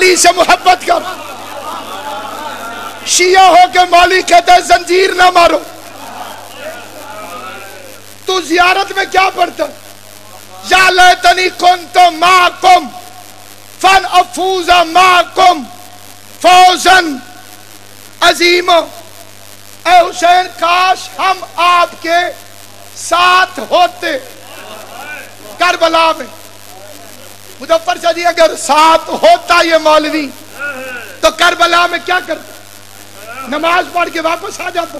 علی سے محبت کر. شیعہ ہو کے مولوی کہتے ہیں زنجیر نہ مارو. تو زیارت میں کیا پڑھتا؟ یا لیتنی کنت معکم فن افوز معکم فوزا عظیما. اے حسین کاش ہم آپ کے ساتھ ہوتے کربلا میں. مظفر شاہ جی اگر ساتھ ہوتا یہ مولوی تو کربلا میں کیا کرتا؟ نماز پڑھ کے واپس آ جاتا.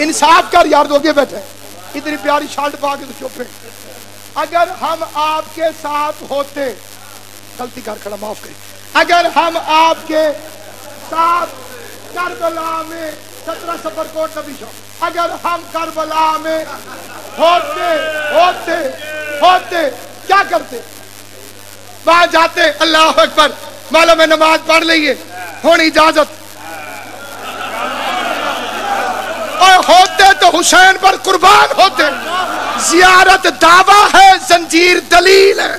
انصاف کر یار, دوگے بیٹھے اتنی پیاری شالٹ پا کے تو چپ رہے. اگر ہم آپ کے ساتھ ہوتے, غلطی کر کھڑا معاف کریں, اگر ہم آپ کے ساتھ کربلا میں 17 سفر کوٹ نبی شاہ, اگر ہم کربلا میں ہوتے کیا کرتے؟ وہاں جاتے, اللہ اکبر مولا میں نماز پڑھ لئیے, ہونی اجازت, اور ہوتے تو حسین پر قربان ہوتے. زیارت دعویٰ ہے, زنجیر دلیل ہے.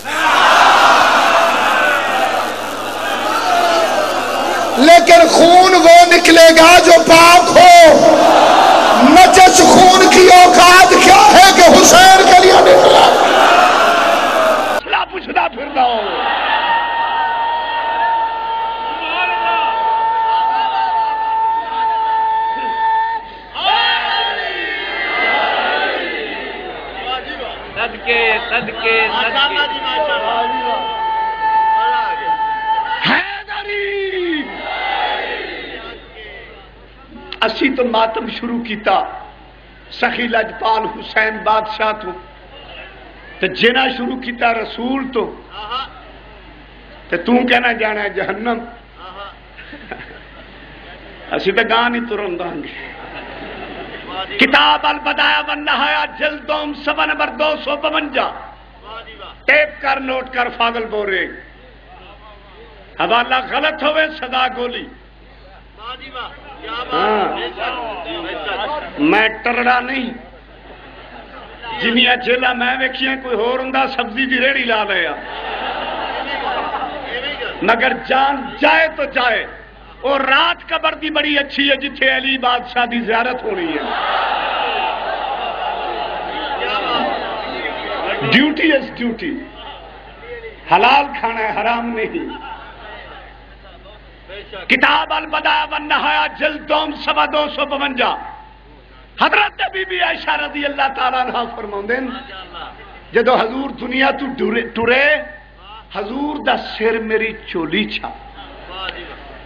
لیکن خون وہ نکلے گا جو پاک ہو. نجس خون کی اوقات کیا ہے کہ حسین کے لیے نکلا پوچھنا پھرنا ہو. صدقے اسی تو ماتم شروع کیتا سخی لجپال حسین بادشاہ تو جنا شروع کیتا رسول تو کہنا جانا ہے جہنم. اسی تو گاہ نہیں ترن دیں گے. کتاب البدایہ والنہایہ جلد دوم صفحہ نمبر 252. ٹیپ کر, نوٹ کر, فاضل بورے. حوالہ غلط ہوئے سزا گولی. میں ٹرڑا نہیں, جنیا جیلا میں ویکھیاں کوئی ہور ہوندا سبزی دی ریڑھی لا لیا, مگر جان جائے تو جائے. اور رات قبر دی بڑی اچھی ہے جتھے علی بادشاہ دی زیارت ہونی ہے. Duty is duty. حلال کھانا ہے, حرام نہیں. کتاب البدایہ والنہایہ جلد دوم صفحہ 252. حضرت بی بی عائشہ رضی اللہ تعالیٰ عنہ فرماؤندے جدو حضور دنیا تو ٹرے, حضور دا سر میری چولی چھا.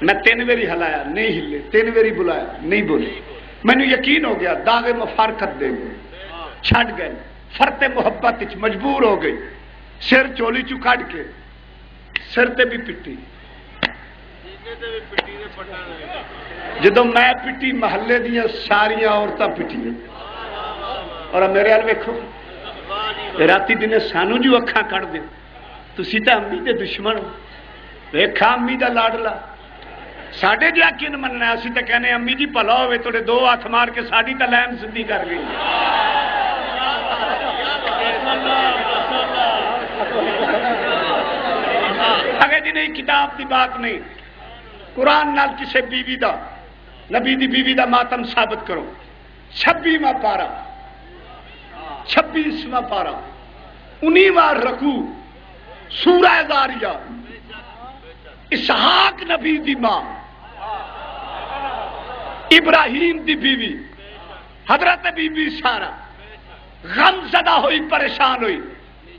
میں 3 ویری ہلایا نہیں ہلے, 3 ویری بلایا نہیں بولے. میں نے یقین ہو گیا داغ مفارقت دے گئے, چھڑ گئے, فرت محبت مجبور ہو گئی. سر چولی چو کٹ کے سر تے بھی پٹی. جدو میں پٹی محلے دیا ساریاں عورتیں پٹی. اور میرے حال ویکھو راتی دن سانو جو اکھاں کٹ دے تسی تے امی دے دشمن ہو. ویکھا امی دا لاڈلا ساڈے جا کن مننا. اسی تے کہنے امی جی بھلا ہوئے توڑے 2 ہاتھ مار کے ساڈی تے لین سدھی کر گئی. اگر جی نہیں کتاب دی بات نہیں, قرآن نال کسے بیوی دا نبی دی بیوی دا ماتم ثابت کرو. 26واں پارا 26واں پارا 19واں رکوع سورہ زاریہ. اسحاق نبی دی ماں ابراہیم دی بیوی حضرت بی بی سارا غم زدہ ہوئی, پریشان ہوئی.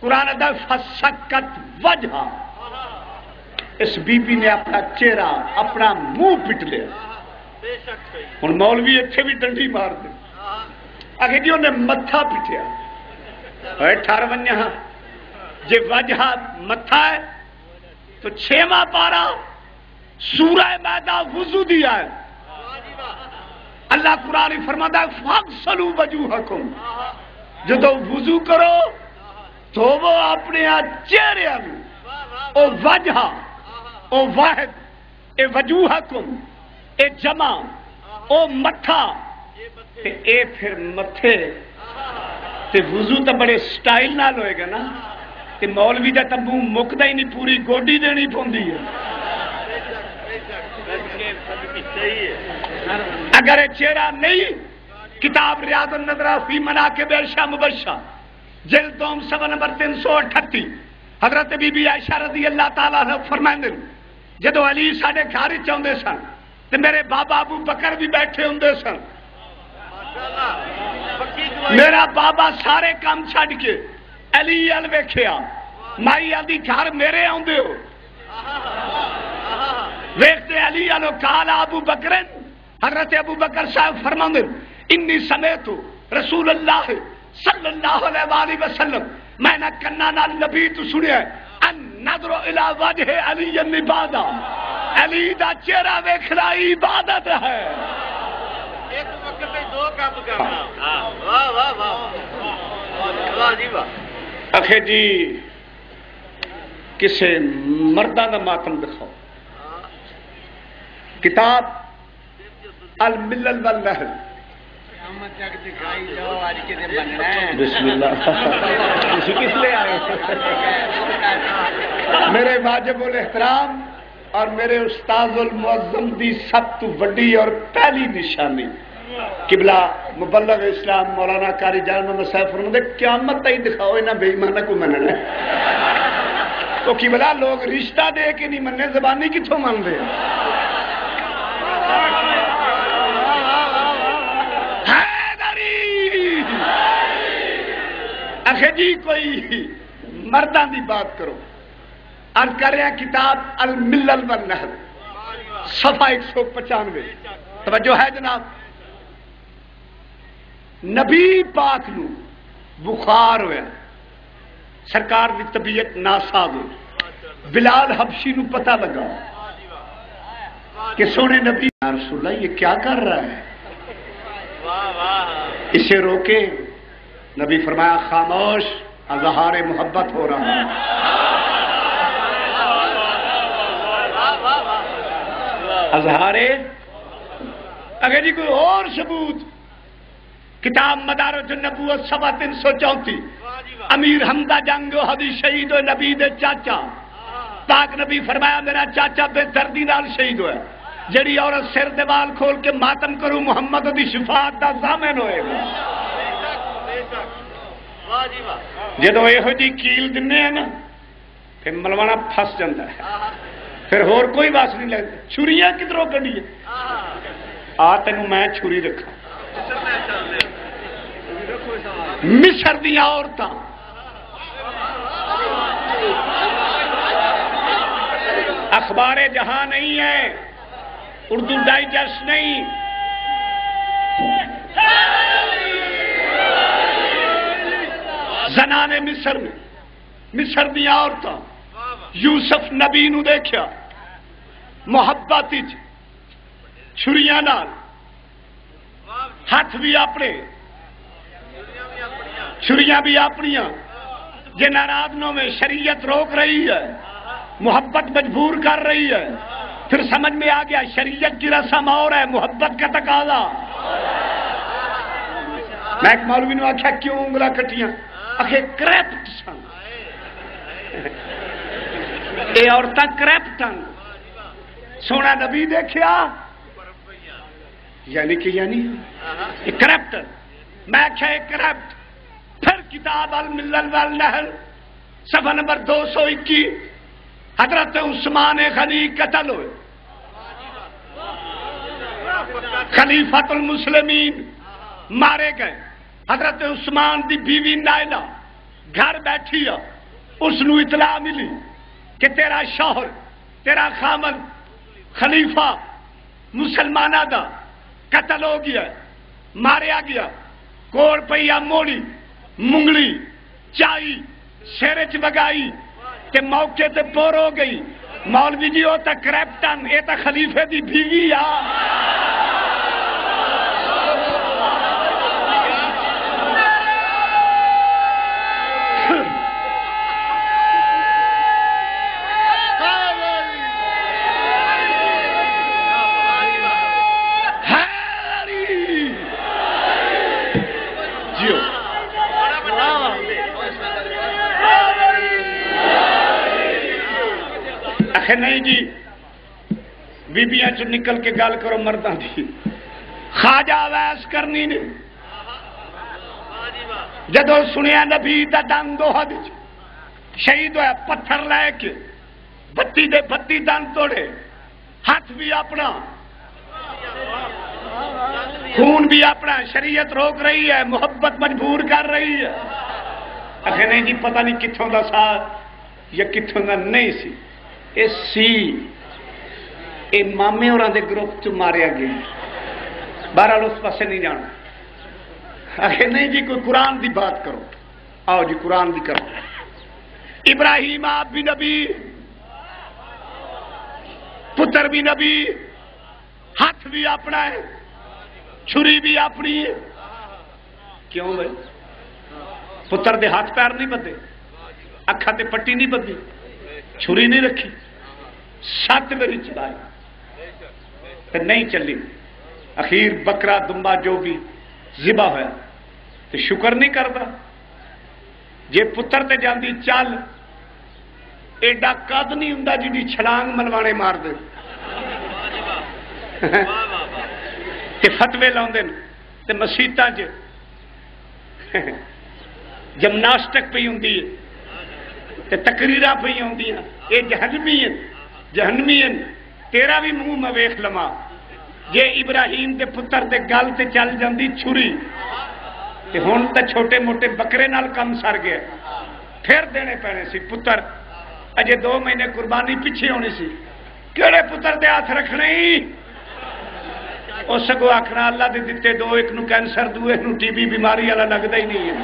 قرآن دا فسکت وجہ, اس بی بی نے اپنا چہرہ اپنا منہ پٹ لیا. ہن مولوی اتنے بھی ڈنڈی مار دے. آگے جی انہیں متھا پٹیا. ٹھر ونیا جی وجہ متھا ہے تو 6واں پارا سورہ مائدہ وضو دیا ہے. اللہ قرآن فرماتا ہے فاغسلوا وجوہکم, جدو وضو کرو تو وہ اپنے چہرے او وجہ او واحد اے وجوہکم اے جمع او متھا اے پھر متھے تے وضو تو بڑے سٹائل نال ہوئے گا نا. تے مولوی دا تمبو مکدا ہی نہیں، پوری گوڈی دینی پوندی ہے۔ اگر یہ چہرہ نہیں، کتاب ریاض النظرہ فی مناقب عائشہ مبشرہ جلد دوم صفحہ نمبر 338 حضرت بی بی عائشہ رضی اللہ تعالیٰ عنہ فرمائندے جدو علی ساڈے گھر وچ آوندے سن تے میرے بابا ابو بکر بھی بیٹھے ہوندے سن، میرا بابا سارے کام چھڈ کے علی ال ویکھیا، مائی آدھی گھر میرے آندے ہو، ویکھتے علی الو قال ابو بکر، حضرت ابو بکر صاحب فرماندے انی سمیت رسول اللہ صلی اللہ علیہ وآلہ وسلم، میں نہ کنا نال نبی تو سنیا ان نظر الی وجہ علی عبادہ، علی دا چہرہ ویکھنا عبادت ہے۔ ایک وقت میں دو کام کرنا، واہ واہ واہ واہ جی واہ۔ اکھے جی کسے مردہ دا ماتم دکھاؤ، کتاب الملل والنہل، بسم اللہ کس لے آئے میرے واجب الاحترام اور میرے استاذ المعظم دی سب تو وڈی اور پہلی نشانی قبلہ مبلغ اسلام مولانا قاری جان محمد صاحب فرماتے قیامت تک دکھاؤ انہاں بے ایمانہ کو مننا ہے تو قبلہ لوگ رشتہ دے کے نہیں مننے، زبانی کتھوں مان دے اکھے جی کوئی مردان دی بات کرو، عرض کر رہے ہیں کتاب الملل والنہل صفحہ 195، توجہ ہے جناب۔ نبی پاک نو بخار ہویا، سرکار دی طبیعت ناساز ہوئی، بلال حبشی نو پتہ لگا کہ سونے نبی یا رسول اللہ یہ کیا کر رہا ہے، اسے روکے۔ نبی فرمایا خاموش، اظہار محبت ہو رہا ہے۔ اظہار اگر جی کوئی اور ثبوت، کتاب مدارج النبوت صفحہ 334 امیر حمزہ جنگ احدی شہید ہوئے نبی دے چاچا، پاک نبی فرمایا میرا چاچا بے دردی نال شہید ہوئے، جڑی عورت سر دے بال کھول کے ماتم کروں محمد دی شفاعت دا ضامن ہوئے گا۔ جدو یہ جی کیل دنے ہیں نا پھر ملوانا پھس جاتا ہے، پھر اور کوئی باس نہیں لگتا۔ چھریاں کدھروں کڈی ہے، آ تینوں میں چھری رکھا۔ مصر دیا عورتاں اخبار جہاں نہیں ہے، اردو ڈائجسٹ نہیں، زنان مصر میں، مصر دیا عورتاں یوسف نبی نو دیکھیا محبت چھریاں نال، ہاتھ بھی اپنے چھریاں بھی اپنیاں، جن آرادنوں میں شریعت روک رہی ہے، محبت مجبور کر رہی ہے، پھر سمجھ میں آ گیا شریعت کی رسم اور ہے، محبت کا تقاضا۔ میں ایک مولوی نے آخیا کیوں انگلا کٹیاں، آخے کریپٹ سن، اے عورتاں کریپٹن، سونا نبی دیکھیا یعنی کہ یعنی کریپٹن، میں آخیا کریپٹ۔ پھر کتاب الملل والنہل صفحہ نمبر 221 حضرت عثمان غنی قتل ہوئے، خلیفۃ المسلمین مارے گئے، حضرت عثمان دی بیوی نائلہ گھر بیٹھی ہے، اس نو اطلاع ملی کہ تیرا شوہر تیرا خامن خلیفہ مسلمانہ دا قتل ہو گیا، ماریا گیا، کوڑ پیا موڑی منگلی چائی سیرے چ بگائی تے موقع تے پور ہو گئی۔ مولوی جی وہ تا کریپٹن، یہ تا خلیفے دی بیوی آ۔ آخے نہیں جی بیبیاں چ نکل کے گل کرو مرداں دی، خواجہ ویس کرنی نے جدو سنیا نبی دا دن دوحد شہید ہویا پتھر لے کے بتی دے بتی دن توڑے، ہاتھ بھی اپنا خون بھی اپنا، شریعت روک رہی ہے، محبت مجبور کر رہی ہے. آخر نہیں جی پتہ نہیں کتوں دا ساتھ یا کتوں دا نہیں سی، اے سی اے مامے اور دے گروپ چ ماریا گیا. بہرحال اس پاسے نہیں جانا. آخر نہیں جی کوئی قرآن دی بات کرو. آؤ جی قرآن دی کرو. ابراہیم آپ بھی نبی، پتر بھی نبی، ہاتھ بھی اپنا ہے، چھری بھی اپنی ہے. کیوں بھائی؟ پتر دے ہاتھ پیر نہیں بدے، اکھا تے پٹی نہیں بدی، چھری نہیں رکھی، 7 میری چلائی تے نہیں چلی. اخیر بکرا دمبا جو بھی ذبح ہوا تے شکر نہیں کرتا. جے پتر تے جاندی چل ایڈا قد نہیں ہوندا جی چھلانگ ملوانے مار دے تے فتوے لاؤندے تے مسیتاں چ جمناسٹک پئی ہوندی ہے تے تقریراں پئی ہوندیاں. اے جہنمی ہیں. تیرا بھی منہ میں ویکھ لواں جے ابراہیم دے پتر دے گل تے چل جاندی چھری تے ہن تے چھوٹے موٹے بکرے نال کم سر گیا. پھر دینے پینے سی پتر. اجے 2 مہینے قربانی پیچھے ہونی سی. کیڑے پتر دے ہاتھ رکھنے ہی؟ او سگو آکھنا اللہ دے دتے 2، ایک نو کینسر، دوے نو ٹی بی بیماری والا لگدا ہی نہیں ہے.